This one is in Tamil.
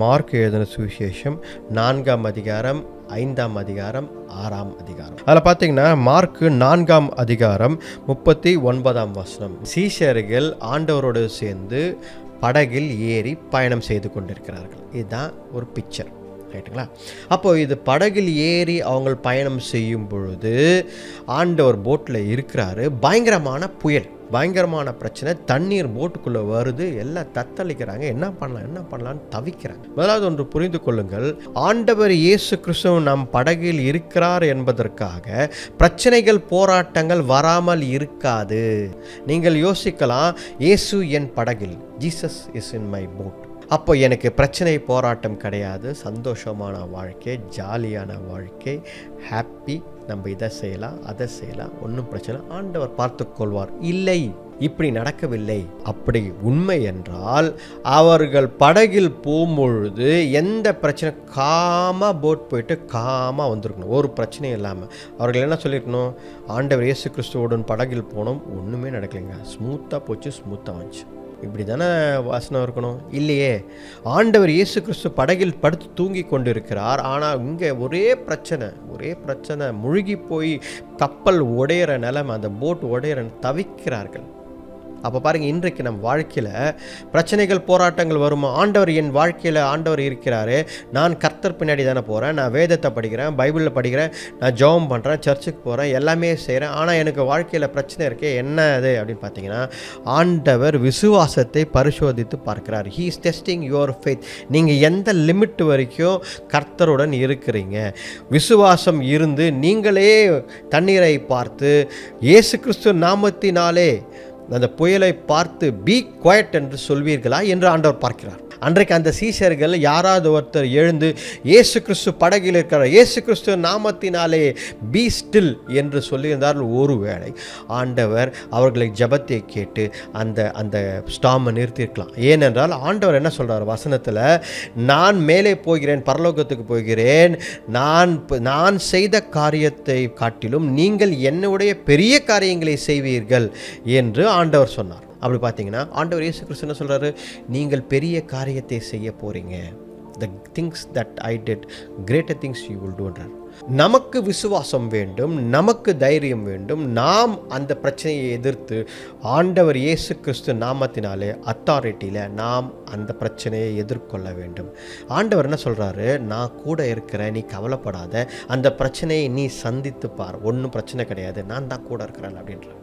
மார்க் எழுதின சுவிசேஷம் 4ஆம் அதிகாரம் 5ஆம் அதிகாரம் 6ஆம் அதிகாரம். அதில் பார்த்தீங்கன்னா மார்க் 4ஆம் அதிகாரம் 39ஆம் வசனம். சீஷர்கள் ஆண்டவரோடு சேர்ந்து படகில் ஏறி பயணம் செய்து கொண்டிருக்கிறார்கள். இதுதான் ஒரு பிக்சர், ரைட்டுங்களா? அப்போது இது படகில் ஏறி அவங்க பயணம் செய்யும் பொழுது ஆண்டவர் போட்டில் இருக்கிறாரு. பயங்கரமான புயல், பயங்கரமான பிரச்சனை, தண்ணீர் போட்டுக்குள்ளே வருது, எல்லாம் தத்தளிக்கிறாங்க. என்ன பண்ணலான்னு தவிக்கிறாங்க. முதலாவது ஒன்று புரிந்து கொள்ளுங்கள், ஆண்டவர் இயேசு கிறிஸ்து நம் படகில் இருக்கிறார் என்பதற்காக பிரச்சனைகள் போராட்டங்கள் வராமல் இருக்காது. நீங்கள் யோசிக்கலாம், இயேசு என் படகில், Jesus is in my boat. அப்போ எனக்கு பிரச்சனை போராட்டம் கிடையாது, சந்தோஷமான வாழ்க்கை, ஜாலியான வாழ்க்கை, ஹாப்பி. நம்ம இதை செய்யலாம் அதை செய்யலாம், ஒன்றும் பிரச்சனை, ஆண்டவர் பார்த்து கொள்வார். இல்லை, இப்படி நடக்கவில்லை. அப்படி உண்மை என்றால் அவர்கள் படகில் போகும்பொழுது எந்த பிரச்சனை போட் போயிட்டு வந்திருக்கணும், ஒரு பிரச்சனையும் இல்லாமல். அவர்கள் என்ன சொல்லியிருக்கணும், ஆண்டவர் இயேசு கிறிஸ்துவோடன் படகில் போனோம், ஒன்றுமே நடக்கலைங்க, ஸ்மூத்தாக போச்சு, ஸ்மூத்தாக வந்துச்சு. இப்படி தானே வாசனம் இருக்கணும், இல்லையே? ஆண்டவர் இயேசு கிறிஸ்து படகில் படுத்து தூங்கி கொண்டு இருக்கிறார். ஆனால் இங்கே ஒரே பிரச்சனை, முழுகி போய் கப்பல் உடையிற நிலைமை, அந்த போட் உடையிற தவிக்கிறார்கள். அப்போ பாருங்கள், இன்றைக்கு நம் வாழ்க்கையில் பிரச்சனைகள் போராட்டங்கள் வருமா? என் வாழ்க்கையில் ஆண்டவர் இருக்கிறாரு, நான் கர்த்தர் பின்னாடி தானே போகிறேன், நான் வேதத்தை படிக்கிறேன், பைபிளில் படிக்கிறேன், நான் ஜெபம் பண்ணுறேன், சர்ச்சுக்கு போகிறேன், எல்லாமே செய்கிறேன். ஆனால் எனக்கு வாழ்க்கையில் பிரச்சனை இருக்கே, என்ன அது அப்படின்னு பார்த்தீங்கன்னா, ஆண்டவர் விசுவாசத்தை பரிசோதித்து பார்க்கிறார். He is testing your faith. நீங்கள் எந்த லிமிட் வரைக்கும் கர்த்தருடன் இருக்கிறீங்க. விசுவாசம் இருந்து நீங்களே தண்ணீரை பார்த்து இயேசு கிறிஸ்து நாமத்தினாலே அந்த புயலை பார்த்து பி குவைட் என்று சொல்வீர்களா என்று ஆண்டவர் பார்க்கிறார். அன்றைக்கு அந்த சீஷர்கள் யாராவது ஒருத்தர் எழுந்து இயேசு கிறிஸ்து படகில் இருக்கிறார், இயேசு கிறிஸ்து நாமத்தினாலே பி ஸ்டில் என்று சொல்லியிருந்தார்கள். ஒருவேளை ஆண்டவர் அவர்களை ஜெபத்தை கேட்டு அந்த ஸ்டாமை நிறுத்தியிருக்கலாம். ஏனென்றால் ஆண்டவர் என்ன சொல்கிறார் வசனத்தில், நான் மேலே போகிறேன், பரலோகத்துக்கு போகிறேன், நான் செய்த காரியத்தை காட்டிலும் நீங்கள் என்னுடைய பெரிய காரியங்களை செய்வீர்கள் என்று ஆண்டவர் சொன்னார். அப்படி பார்த்தீங்கன்னா ஆண்டவர் இயேசு கிறிஸ்து என்ன சொல்கிறாரு, நீங்கள் பெரிய காரியத்தை செய்ய போகிறீங்க. The things that I did, greater things you will do என்றார். நமக்கு விசுவாசம் வேண்டும், நமக்கு தைரியம் வேண்டும். நாம் அந்த பிரச்சனையை எதிர்த்து ஆண்டவர் இயேசு கிறிஸ்து நாமத்தினாலே அத்தாரிட்டியில் நாம் அந்த பிரச்சனையை எதிர்கொள்ள வேண்டும். ஆண்டவர் என்ன சொல்கிறாரு, நான் கூட இருக்கிறேன், நீ கவலைப்படாத, அந்த பிரச்சனையை நீ சந்தித்து பார், ஒன்றும் பிரச்சனை கிடையாது, நான் தான் கூட இருக்கிறேன் அப்படின்றார்.